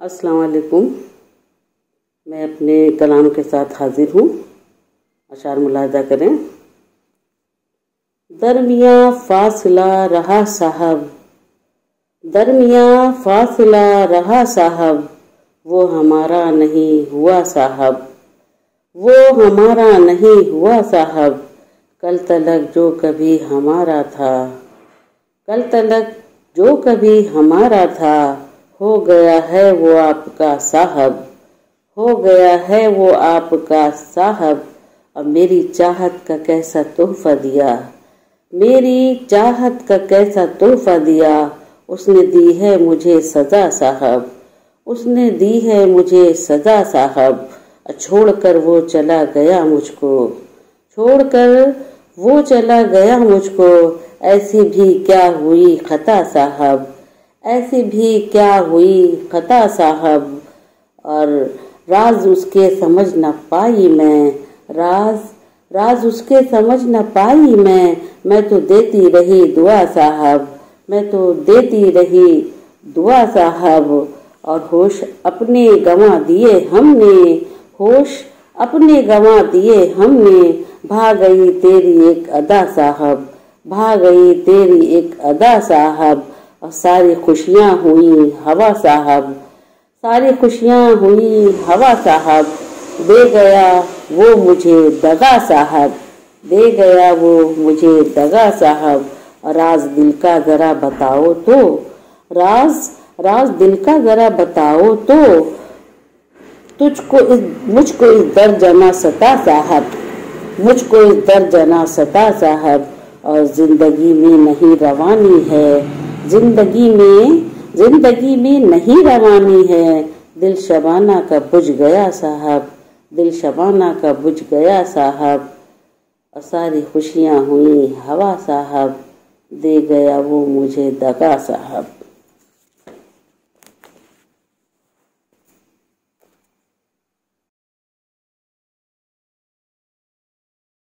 السلام علیکم۔ میں اپنے کلام کے ساتھ حاضر ہوں، اشعار ملاحظہ کریں۔ درمیاں فاصلہ رہا صاحب، درمیاں فاصلہ رہا صاحب، وہ ہمارا نہیں ہوا صاحب، وہ ہمارا نہیں ہوا صاحب، کل تلک جو کبھی ہمارا تھا، کل تلک جو کبھی ہمارا تھا، ہو گیا ہے وہ آپ کا صاحب، ہو گیا ہے وہ آپ کا صاحب۔ اب میری چاہت کا کیسا تحفہ دیا، میری چاہت کا کیسا تحفہ دیا، اس نے دی ہے مجھے سزا صاحب، اس نے دی ہے مجھے سزا صاحب۔ چھوڑ کر وہ چلا گیا مجھ کو، چھوڑ کر وہ چلا گیا مجھ کو، ایسی بھی کیا ہوئی خطا صاحب، ایسی بھی کیا ہوئی خطا صاحب۔ اور راز اس کے سمجھ نہ پائی میں، راز اس کے سمجھ نہ پائی میں تو دیتی رہی دعا صاحب، میں تو دیتی رہی دعا صاحب۔ اور ہوش اپنے گنوا دیے ہم نے، ہوش اپنے گنوا دیے ہم نے، بھاگ گئی تیری ایک ادا صاحب، بھاگ گئی تیری ایک ادا صاحب۔ اور ساری خوشیاں ہوئی ہوا صاحب، ساری خوشیاں ہوئی ہوا صاحب، دے گیا وہ مجھے دغا صاحب، دے گیا وہ مجھے دغا صاحب۔ اور راز دل کا ذرا بتاؤ تو، راز دل کا ذرا بتاؤ تو، مجھ کو اس درد نہ ستا صاحب، مجھ کو اس درد نہ ستا صاحب۔ اور زندگی میں نہیں روانی ہے، زندگی میں نہیں روانی ہے، دل شبانہ کا بجھ گیا صاحب، دل شبانہ کا بجھ گیا صاحب۔ اور ساری خوشیاں ہوئی ہوا صاحب، دے گیا وہ مجھے دغا صاحب۔